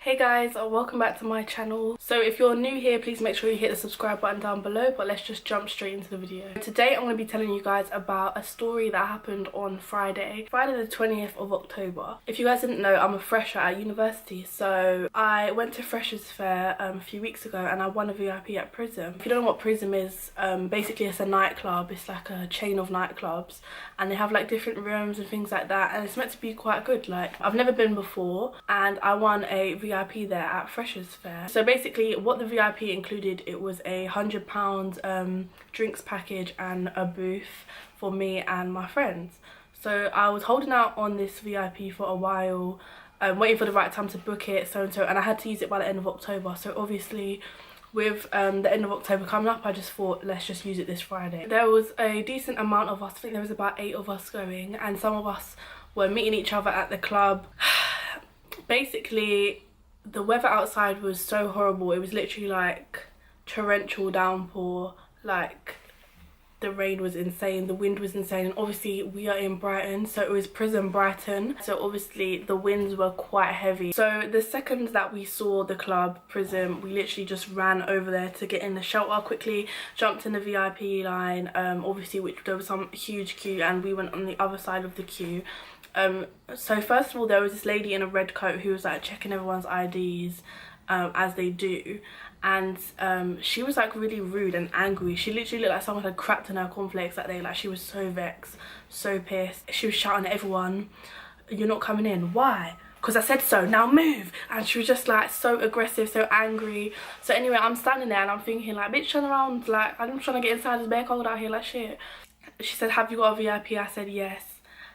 Hey guys, welcome back to my channel. So if you're new here, please make sure you hit the subscribe button down below, but let's just jump straight into the video. Today I'm going to be telling you guys about a story that happened on Friday the 20th of October. If you guys didn't know, I'm a fresher at university, so I went to Freshers Fair a few weeks ago and I won a VIP at Pryzm. If you don't know what Pryzm is, basically it's a nightclub. It's like a chain of nightclubs and they have like different rooms and things like that, and it's meant to be quite good. Like, I've never been before and I won a VIP there at Freshers Fair. So basically what the VIP included, it was a £100 drinks package and a booth for me and my friends. So I was holding out on this VIP for a while, waiting for the right time to book it, and I had to use it by the end of October. So obviously with the end of October coming up, I just thought, let's just use it this Friday. There was a decent amount of us. I think there was about 8 of us going, and some of us were meeting each other at the club. Basically the weather outside was so horrible. It was literally like torrential downpour. Like, the rain was insane, the wind was insane, and obviously we are in Brighton, so it was Pryzm Brighton, so obviously the winds were quite heavy. So the second that we saw the club Pryzm, we literally just ran over there to get in the shelter quickly, jumped in the VIP line, obviously there was some huge queue and we went on the other side of the queue. So first of all, there was this lady in a red coat who was like checking everyone's IDs, as they do, and she was like really rude and angry. She literally looked like someone had crapped in her cornflakes that day. Like, she was so vexed, so pissed. She was shouting at everyone, "You're not coming in. Why? Because I said so, now move." And she was just like so aggressive, so angry. So anyway, I'm standing there and I'm thinking like, bitch, turn around, like I'm trying to get inside, this bare cold out here, like shit. She said, "Have you got a VIP?" I said yes.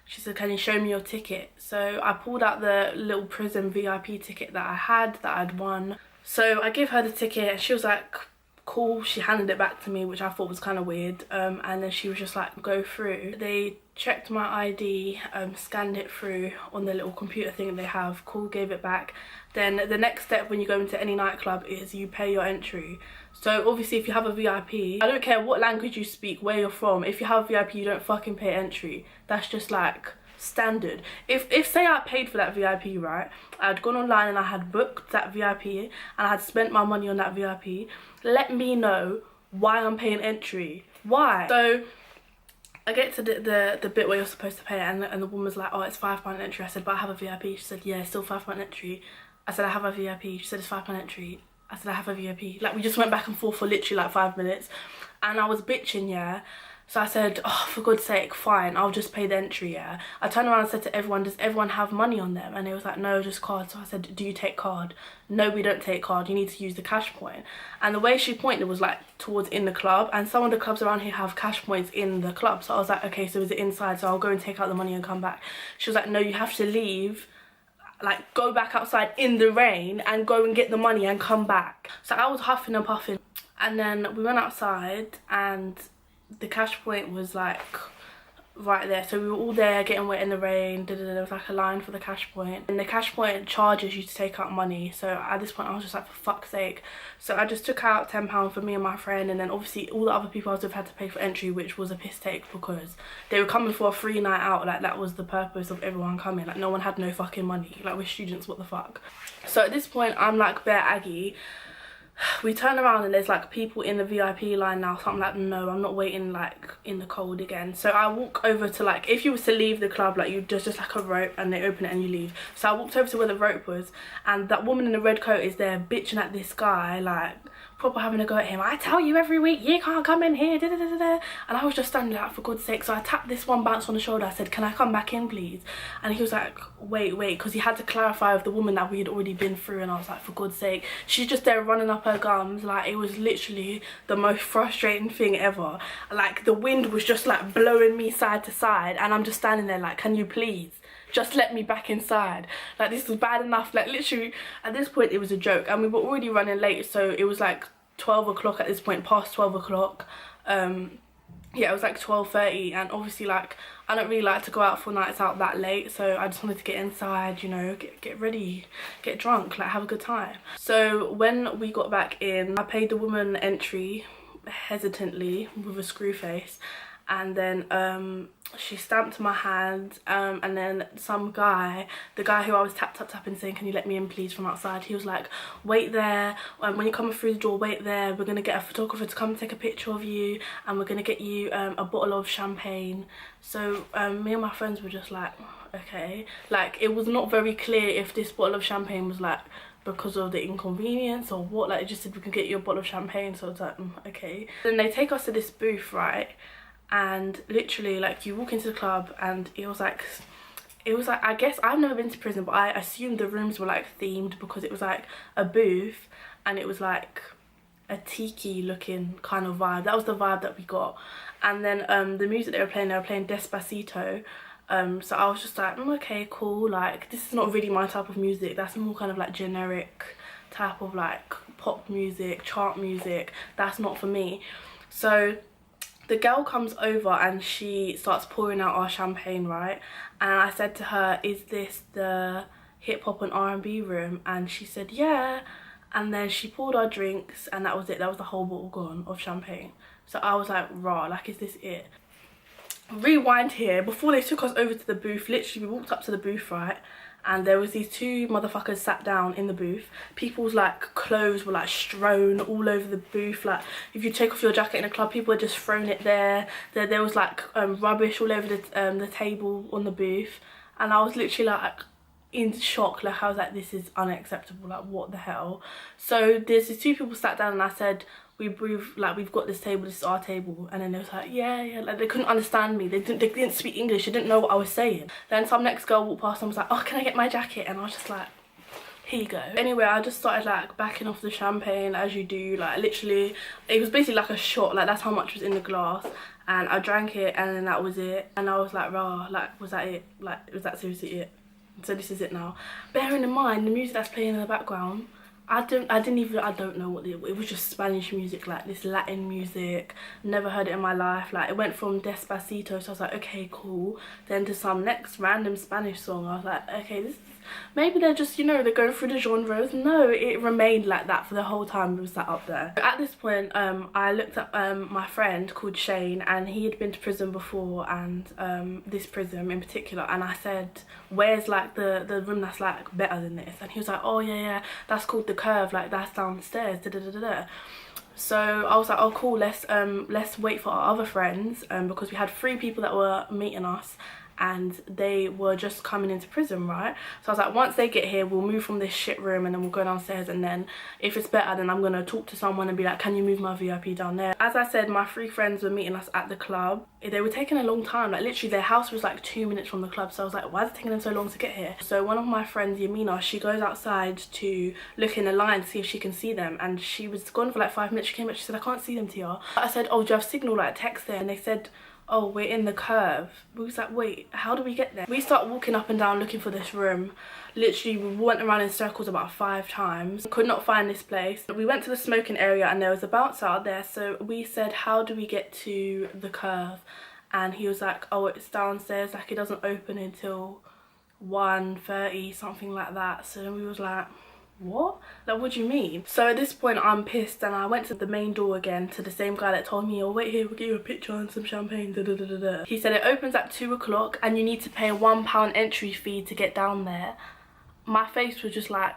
She said, "Can you show me your ticket?" So I pulled out the little Pryzm VIP ticket that I'd won. So I gave her the ticket and she was like, cool. She handed it back to me, which I thought was kind of weird, and then she was just like, go through. They checked my ID, scanned it through on the little computer thing that they have, cool, gave it back. Then the next step when you go into any nightclub is you pay your entry. So obviously if you have a VIP, I don't care what language you speak, where you're from, if you have a VIP you don't fucking pay entry. That's just like standard. If say I paid for that VIP, right, I'd gone online and I had booked that VIP and I had spent my money on that VIP, let me know why I'm paying entry. Why? So I get to the bit where you're supposed to pay, and the woman was like, "Oh, it's £5 entry." I said, "But I have a VIP." She said, "Yeah, it's still £5 entry." I said, "I have a VIP." She said, "It's £5 entry." I said, "I have a VIP." Like, we just went back and forth for literally like 5 minutes and I was bitching, yeah. So I said, "Oh, for God's sake, fine, I'll just pay the entry, yeah." I turned around and said to everyone, "Does everyone have money on them?" And they was like, "No, just card." So I said, "Do you take card?" "No, we don't take card, you need to use the cash point." And the way she pointed was like towards in the club, and some of the clubs around here have cash points in the club. So I was like, okay, so is it inside? So I'll go and take out the money and come back. She was like, "No, you have to leave, like go back outside in the rain and go and get the money and come back." So I was huffing and puffing, and then we went outside and the cash point was like right there. So we were all there getting wet in the rain. There was like a line for the cash point, and the cash point charges you to take out money. So at this point I was just like, for fuck's sake. So I just took out £10 for me and my friend, and then obviously all the other people I would have had to pay for entry, which was a piss take because they were coming for a free night out. Like, that was the purpose of everyone coming. Like, no one had no fucking money. Like, we're students, what the fuck. So at this point I'm like bare aggy. We turn around and there's like people in the VIP line now, so I'm like, no, I'm not waiting like in the cold again. So I walk over to, like, if you was to leave the club, like, you just like a rope and they open it and you leave. So I walked over to where the rope was, and that woman in the red coat is there bitching at this guy, like proper having a go at him. "I tell you every week you can't come in here, da da da da." And I was just standing there like, for God's sake. So I tapped this one bounce on the shoulder. I said, "Can I come back in please?" And he was like, wait, because he had to clarify with the woman that we had already been through. And I was like, for God's sake. She's just there running up her gums. Like, it was literally the most frustrating thing ever. Like, the wind was just like blowing me side to side and I'm just standing there like, can you please just let me back inside? Like, this was bad enough. Like, literally at this point it was a joke, and we were already running late. So it was like 12 o'clock at this point, past 12 o'clock. Yeah, it was like 12:30, and obviously like I don't really like to go out for nights out that late, so I just wanted to get inside, you know, get ready, get drunk, like have a good time. So when we got back in, I paid the woman entry hesitantly with a screw face, and then she stamped my hand, and then some guy, the guy who I was tapping saying, can you let me in please, from outside, he was like, wait there, when you're coming through the door, wait there, we're gonna get a photographer to come take a picture of you, and we're gonna get you a bottle of champagne. So me and my friends were just like, okay, like it was not very clear if this bottle of champagne was like because of the inconvenience or what. Like it just said we can get you a bottle of champagne, so I was like, okay. Then they take us to this booth, right, and literally like you walk into the club and it was like, I guess I've never been to Pryzm, but I assumed the rooms were like themed because it was like a booth and it was like a tiki looking kind of vibe. That was the vibe that we got. And then the music they were playing Despacito. So I was just like, okay, cool, like this is not really my type of music. That's more kind of like generic type of like pop music, chart music. That's not for me. So the girl comes over and she starts pouring out our champagne, right? And I said to her, is this the hip hop and R&B room? And she said, yeah. And then she poured our drinks and that was it. That was the whole bottle gone of champagne. So I was like, rah, like is this it? Rewind here, before they took us over to the booth, literally we walked up to the booth, right, and there was these two motherfuckers sat down in the booth. People's like clothes were like strewn all over the booth. Like if you take off your jacket in a club, people had just thrown it there. There was like rubbish all over the table on the booth, and I was literally like in shock. Like I was like, this is unacceptable, like what the hell. So there's these two people sat down and I said, we've got this table, this is our table. And then they was like, yeah, like they couldn't understand me. They didn't speak English, they didn't know what I was saying. Then some next girl walked past and was like, oh, can I get my jacket? And I was just like, here you go. Anyway, I just started like backing off the champagne as you do. Like literally, it was basically like a shot, like that's how much was in the glass. And I drank it and then that was it. And I was like, rah, like was that it? Like was that seriously it? So this is it now. Bearing in mind the music that's playing in the background, I don't know what it was. Just Spanish music, like this Latin music. Never heard it in my life. Like it went from Despacito, so I was like, okay, cool, then to some next random Spanish song. I was like, okay, this is, maybe they're just, you know, they're going through the genres. No, it remained like that for the whole time we was sat up there. At this point, I looked at my friend called Shane, and he had been to Pryzm before, and this Pryzm in particular, and I said, where's like the room that's like better than this? And he was like, oh yeah, that's called the Curve, like that's downstairs, da da da da. So I was like, oh cool, let's wait for our other friends, because we had 3 people that were meeting us and they were just coming into Pryzm, right? So I was like, once they get here, we'll move from this shit room and then we'll go downstairs, and then if it's better, then I'm gonna talk to someone and be like, can you move my VIP down there? As I said, my 3 friends were meeting us at the club. They were taking a long time, like literally their house was like 2 minutes from the club. So I was like, why is it taking them so long to get here? So one of my friends, Yamina, she goes outside to look in the line to see if she can see them, and she was gone for like 5 minutes. She came back, she said, I can't see them, Tia. I said, oh, do you have signal, like text there? And they said, oh, we're in the Curve. We was like, wait, how do we get there? We start walking up and down looking for this room. Literally, we went around in circles about 5 times. Could not find this place. We went to the smoking area and there was a bouncer out there. So we said, how do we get to the Curve? And he was like, oh, it's downstairs. Like, it doesn't open until 1:30, something like that. So then we was like, what? Like, what do you mean? So at this point I'm pissed, and I went to the main door again to the same guy that told me, oh wait here, we'll get you a picture and some champagne, da da da da da. He said it opens at 2 o'clock and you need to pay a £1 entry fee to get down there. My face was just like,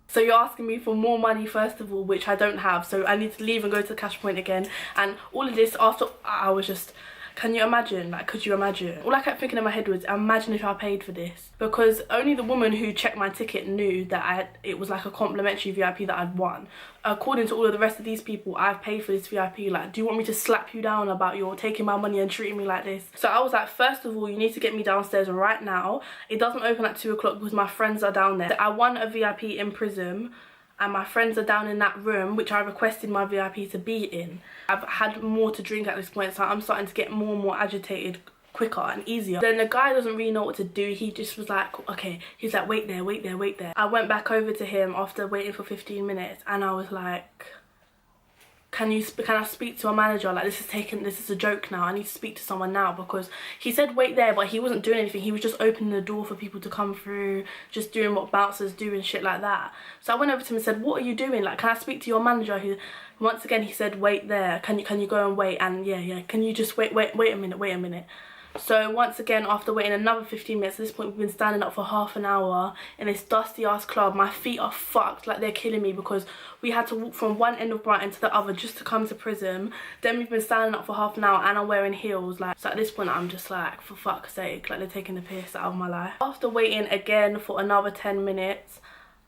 so you're asking me for more money first of all, which I don't have, so I need to leave and go to the cash point again. And all of this after, I was just, can you imagine? Like, could you imagine? All I kept thinking in my head was, imagine if I paid for this. Because only the woman who checked my ticket knew that it was like a complimentary VIP that I'd won. According to all of the rest of these people, I've paid for this VIP. Like, do you want me to slap you down about your taking my money and treating me like this? So I was like, first of all, you need to get me downstairs right now. It doesn't open at 2 o'clock because my friends are down there. I won a VIP in Pryzm, and my friends are down in that room which I requested my VIP to be in. I've had more to drink at this point, so I'm starting to get more and more agitated quicker and easier. Then the guy doesn't really know what to do. He just was like, okay, he's like, wait there, wait there, wait there. I went back over to him after waiting for 15 minutes and I was like, can I speak to a manager? Like, this is a joke now. I need to speak to someone now, because he said wait there, but he wasn't doing anything. He was just opening the door for people to come through, just doing what bouncers do and shit like that. So I went over to him and said, what are you doing? Like, can I speak to your manager? Who, once again, he said wait there. Can you go and wait? And yeah, can you just wait a minute. So once again, after waiting another 15 minutes, at this point we've been standing up for half an hour in this dusty ass club. My feet are fucked, like they're killing me, because we had to walk from one end of Brighton to the other just to come to Pryzm. Then we've been standing up for half an hour and I'm wearing heels. Like, so at this point I'm just like, for fuck's sake, like they're taking the piss out of my life. After waiting again for another 10 minutes,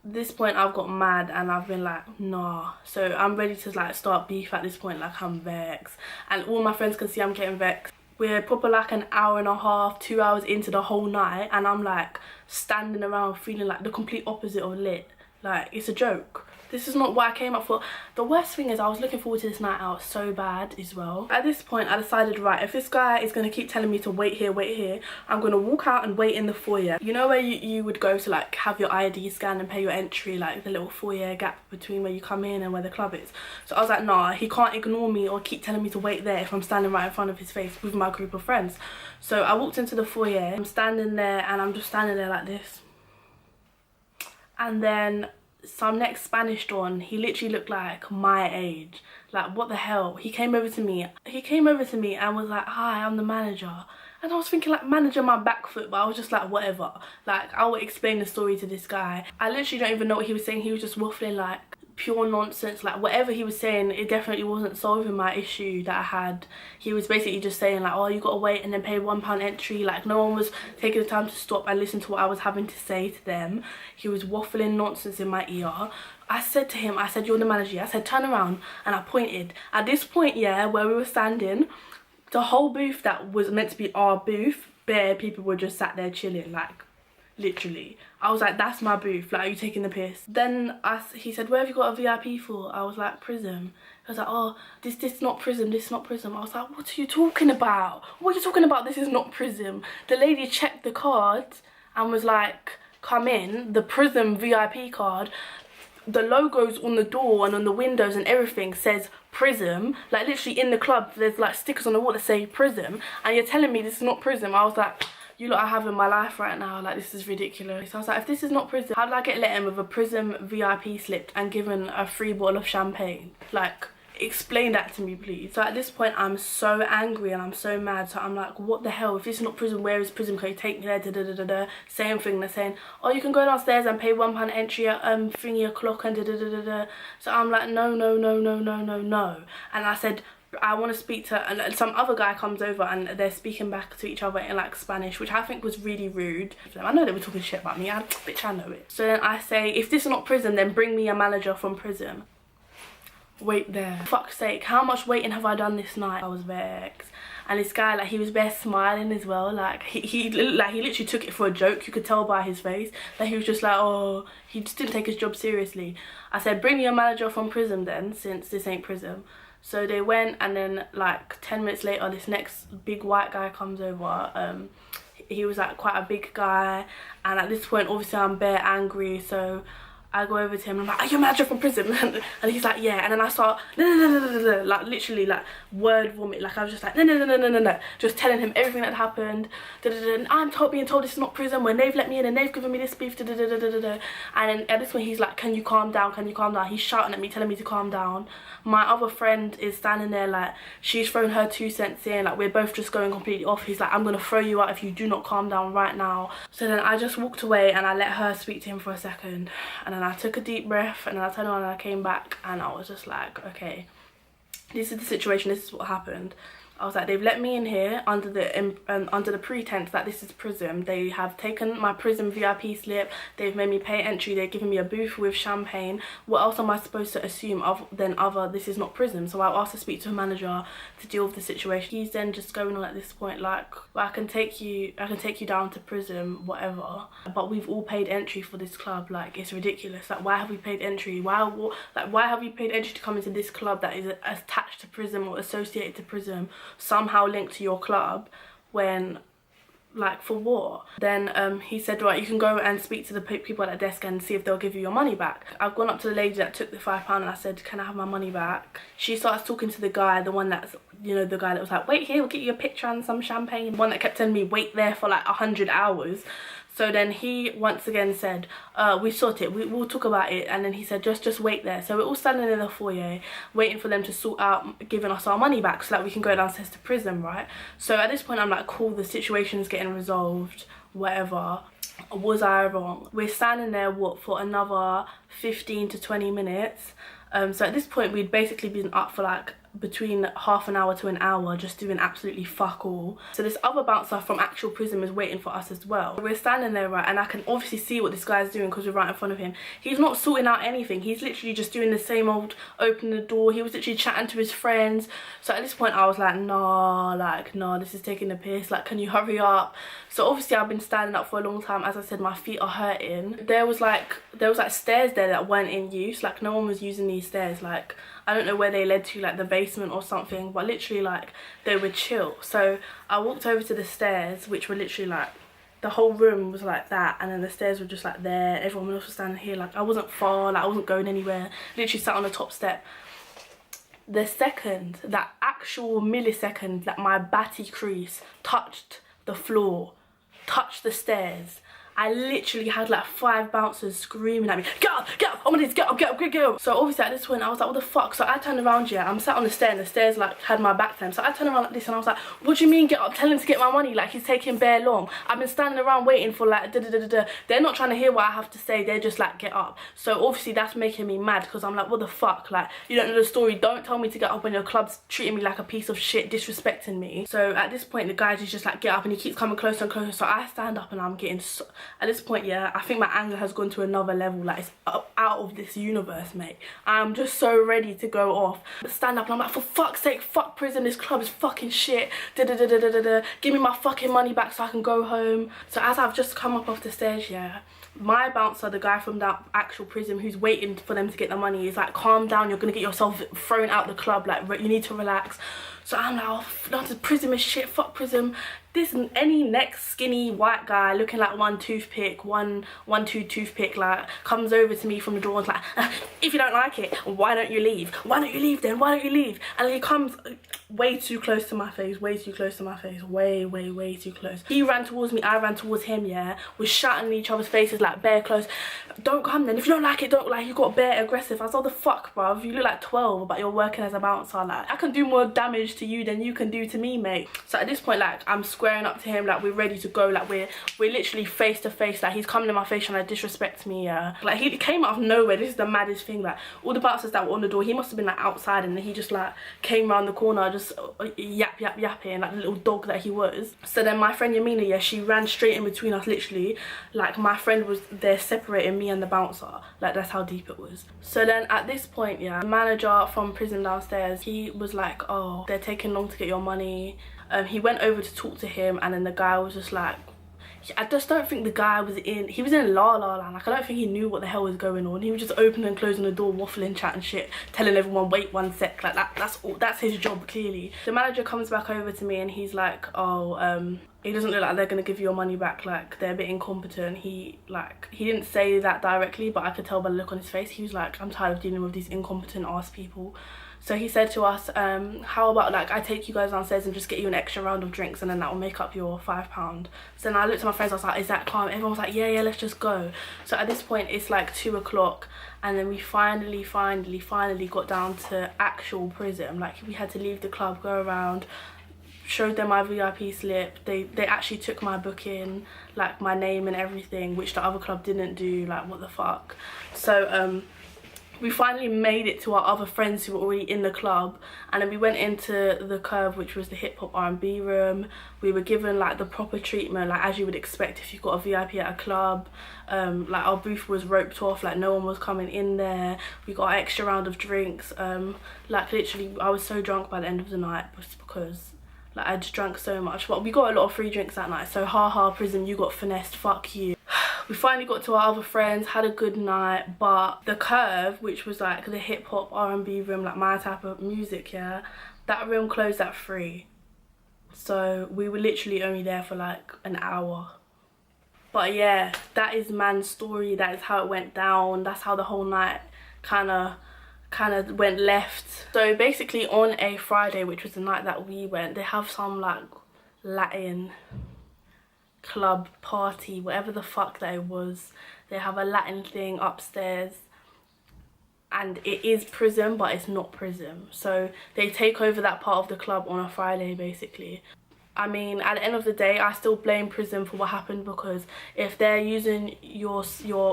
this point I've got mad and I've been like, nah. So I'm ready to like start beef at this point. Like, I'm vexed and all my friends can see I'm getting vexed. We're proper like an hour and a half, 2 hours into the whole night, and I'm like standing around feeling like the complete opposite of lit. Like, it's a joke. This is not what I came up for. The worst thing is I was looking forward to this night out so bad as well. At this point I decided, right, if this guy is going to keep telling me to wait here, I'm going to walk out and wait in the foyer. You know where you would go to like have your ID scanned and pay your entry, like the little foyer gap between where you come in and where the club is. So I was like, nah, he can't ignore me or keep telling me to wait there if I'm standing right in front of his face with my group of friends. So I walked into the foyer. I'm standing there and I'm just standing there like this. And then some next Spanish don, he literally looked like my age. Like, what the hell? He came over to me and was like, hi, I'm the manager. And I was thinking, like, manager my back foot, but I was just like, whatever. Like, I will explain the story to this guy. I literally don't even know what he was saying. He was just waffling like pure nonsense. Like, whatever he was saying, it definitely wasn't solving my issue that I had. He was basically just saying like, oh, you gotta wait and then pay £1 entry. Like, no one was taking the time to stop and listen to what I was having to say to them. He was waffling nonsense in my ear. I said to him, I said, you're the manager. I said, turn around, and I pointed. At this point, yeah, where we were standing, the whole booth that was meant to be our booth, bare people were just sat there chilling, like, literally. I was like, that's my booth, like, are you taking the piss? Then he said, where have you got a VIP for? I was like, Pryzm. I was like, oh, this is not Pryzm, this is not Pryzm. I was like, what are you talking about? What are you talking about? This is not Pryzm. The lady checked the card and was like, come in, the Pryzm VIP card. The logos on the door and on the windows and everything says Pryzm. Like, literally in the club, there's like stickers on the wall that say Pryzm. And you're telling me this is not Pryzm? I was like, you lot I have in my life right now, like, this is ridiculous. So I was like, if this is not Pryzm, how did I get let in with a Pryzm VIP slip and given a free bottle of champagne? Like, explain that to me, please. So at this point I'm so angry and I'm so mad. So I'm like, what the hell? If this is not Pryzm, where is Pryzm? Can you take me there? Same thing. They're saying, oh, you can go downstairs and pay £1 entry at thingy o'clock and So I'm like, no. And I said, I want to speak to, and some other guy comes over and they're speaking back to each other in like Spanish, which I think was really rude. I know they were talking shit about me, bitch, I know it. So then I say, if this is not Pryzm, then bring me a manager from Pryzm. Wait there. Fuck's sake, how much waiting have I done this night? I was vexed. And this guy, like, he was bare smiling as well. Like, he literally took it for a joke. You could tell by his face that he was just like, oh, he just didn't take his job seriously. I said, bring me a manager from Pryzm then, since this ain't Pryzm. So they went, and then like 10 minutes later, this next big white guy comes over. He was like quite a big guy, and at this point obviously I'm bare angry, so I go over to him and I'm like, are you a manager from Pryzm? And he's like, yeah. And then I start, no, like literally like word vomit. Like I was just like, no, just telling him everything that happened. And I'm being told this is not Pryzm when they've let me in and they've given me this beef. And then at this point he's like, can you calm down? Can you calm down? He's shouting at me, telling me to calm down. My other friend is standing there like, she's thrown her 2 cents in. Like, we're both just going completely off. He's like, I'm gonna throw you out if you do not calm down right now. So then I just walked away and I let her speak to him for a second. And then I took a deep breath and then I turned around and I came back and I was just like, okay, this is the situation, this is what happened. I was like, they've let me in here under the pretense that this is Pryzm. They have taken my Pryzm VIP slip, they've made me pay entry, they've given me a booth with champagne. What else am I supposed to assume this is not Pryzm? So I asked to speak to a manager to deal with the situation. He's then just going on at this point like, well, I can take you down to Pryzm, whatever, but we've all paid entry for this club. Like, it's ridiculous. Like, why have we paid entry? Why have we paid entry to come into this club that is attached to Pryzm or associated to Pryzm, somehow linked to your club, when like, for what? Then he said, right, you can go and speak to the people at the desk and see if they'll give you your money back. I've gone up to the lady that took the £5 and I said, can I have my money back? She starts talking to the guy, the one that's, you know, the guy that was like, wait here, we'll get you a picture and some champagne. The one that kept telling me wait there for like 100 hours. So then he once again said, we sort it, we'll talk about it. And then he said, just wait there. So we're all standing in the foyer waiting for them to sort out giving us our money back so that we can go downstairs to Pryzm, right? So at this point I'm like, cool, the situation's getting resolved, whatever. Was I wrong? We're standing there, what, for another 15 to 20 minutes. So at this point we'd basically been up for like between half an hour to an hour just doing absolutely fuck all. So this other bouncer from actual Pryzm is waiting for us as well. We're standing there, right, and I can obviously see what this guy's doing because we're right in front of him. He's not sorting out anything. He's literally just doing the same old opening the door. He was literally chatting to his friends. So at this point I was like, nah, this is taking the piss, like, can you hurry up? So obviously I've been standing up for a long time. As I said, my feet are hurting. There was like stairs there that weren't in use, like no one was using these stairs. Like, I don't know where they led to, like the basement or something, but literally like they were chill. So I walked over to the stairs, which were literally like, the whole room was like that, and then the stairs were just like there. Everyone else was standing here. Like I wasn't far, like I wasn't going anywhere. Literally sat on the top step. The second, that actual millisecond that my batty crease touched the floor, touched the stairs, I literally had like 5 bouncers screaming at me, get up, oh my days, get up. So obviously at this point I was like, what the fuck? So I turned around, yeah, I'm sat on the stair and the stairs like had my back to him. So I turned around like this and I was like, what do you mean get up? Tell him to get my money, like he's taking bare long. I've been standing around waiting for like da-da-da-da-da. They're not trying to hear what I have to say, they're just like, get up. So obviously that's making me mad because I'm like, what the fuck? Like, you don't know the story, don't tell me to get up when your club's treating me like a piece of shit, disrespecting me. So at this point the guy is just like, get up, and he keeps coming closer and closer. So I stand up and I'm getting so, at this point, yeah, I think my anger has gone to another level. Like, it's out of this universe, mate. I'm just so ready to go off. But stand up and I'm like, for fuck's sake, fuck Pryzm, this club is fucking shit. Give me my fucking money back so I can go home. So as I've just come up off the stairs, yeah, my bouncer, the guy from that actual Pryzm who's waiting for them to get the money, is like, calm down, you're gonna get yourself thrown out the club, like you need to relax. So I'm like, oh, Pryzm is shit, fuck Pryzm. This, any next skinny white guy looking like one toothpick, one two toothpick, like comes over to me from the door and is like, if you don't like it, why don't you leave? Why don't you leave then? Why don't you leave? And he comes way too close to my face, way too close to my face, way too close. He ran towards me, I ran towards him, yeah. We're shouting in each other's faces like bare close. Don't come then, if you don't like it, don't, like, you got bare aggressive. I was like, the fuck, bruv, you look like 12 but you're working as a bouncer. Like, I can do more damage to you than you can do to me, mate. So at this point, like, I'm squaring up to him, like we're ready to go, like we're literally face to face. Like, he's coming in my face trying to disrespect me. Like, he came out of nowhere. This is the maddest thing. Like, all the bouncers that were on the door, he must have been like outside, and then he just like came around the corner just yapping like the little dog that he was. So then my friend Yamina, yeah, she ran straight in between us, literally. Like, my friend was there separating me and the bouncer. Like, that's how deep it was. So then at this point, yeah, the manager from Pryzm downstairs, he was like, oh, they're taking long to get your money. He went over to talk to him, and then the guy was just like, I just don't think the guy was in, he was in la la land. Like, I don't think he knew what the hell was going on. He was just opening and closing the door, waffling, chatting shit, telling everyone, wait 1 sec. Like, that's his job, clearly. The manager comes back over to me and he's like, oh, it doesn't look like they're gonna give you your money back, like they're a bit incompetent. He didn't say that directly, but I could tell by the look on his face. He was like, I'm tired of dealing with these incompetent ass people. So he said to us, how about like I take you guys downstairs and just get you an extra round of drinks, and then that will make up your £5. So then I looked at my friends, I was like, is that calm? Everyone was like, yeah, let's just go. So at this point it's like 2 o'clock, and then we finally got down to actual Pryzm. Like, we had to leave the club, go around, showed them my VIP slip. They actually took my booking, like my name and everything, which the other club didn't do. Like, what the fuck. So we finally made it to our other friends who were already in the club, and then we went into the Curve, which was the hip hop R&B room. We were given like the proper treatment, like as you would expect if you've got a VIP at a club. Like, our booth was roped off, like no one was coming in there. We got an extra round of drinks. Like, literally I was so drunk by the end of the night just because like I just drank so much. But we got a lot of free drinks that night, so ha Pryzm, you got finessed, fuck you. We finally got to our other friends, had a good night, but the Curve, which was like the hip hop R&B room, like my type of music, yeah, that room closed at 3. So we were literally only there for like an hour. But yeah, that is man's story. That is how it went down. That's how the whole night kind of went left. So basically on a Friday, which was the night that we went, they have some like Latin club party, whatever the fuck that it was. They have a Latin thing upstairs, and it is Pryzm, but it's not Pryzm. So they take over that part of the club on a Friday basically. I mean, at the end of the day, I still blame Pryzm for what happened, because if they're using your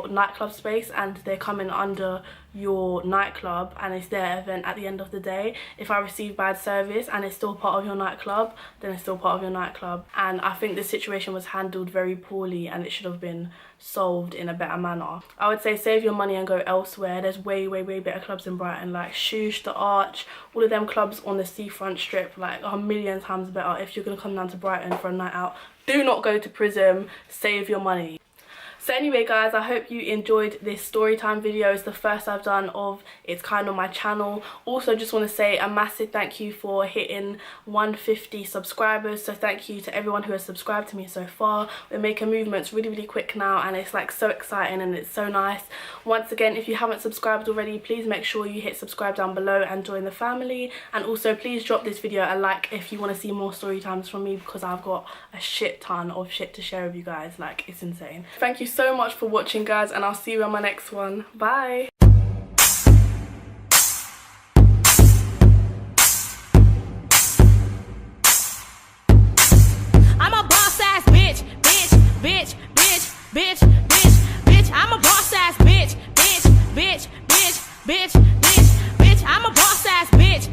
nightclub space and they're coming under your nightclub and it's their event at the end of the day, if I receive bad service and it's still part of your nightclub, then it's still part of your nightclub. And I think the situation was handled very poorly and it should have been solved in a better manner. I would say save your money and go elsewhere. There's way better clubs in Brighton, like Shoosh, The Arch, all of them clubs on the seafront strip, like a million times better. If you're gonna come down to Brighton for a night out, do not go to Pryzm. Save your money. So anyway guys, I hope you enjoyed this story time video. It's the first I've done of its kind on my channel. Also just want to say a massive thank you for hitting 150 subscribers. So thank you to everyone who has subscribed to me so far. We're making movements really quick now, and it's like so exciting and it's so nice. Once again, if you haven't subscribed already, please make sure you hit subscribe down below and join the family. And also please drop this video a like if you want to see more story times from me, because I've got a shit ton of shit to share with you guys. Like, it's insane. Thank you so much for watching guys, and I'll see you on my next one. Bye. I'm a boss ass bitch, bitch. I'm a boss ass bitch, bitch. I'm a boss ass bitch.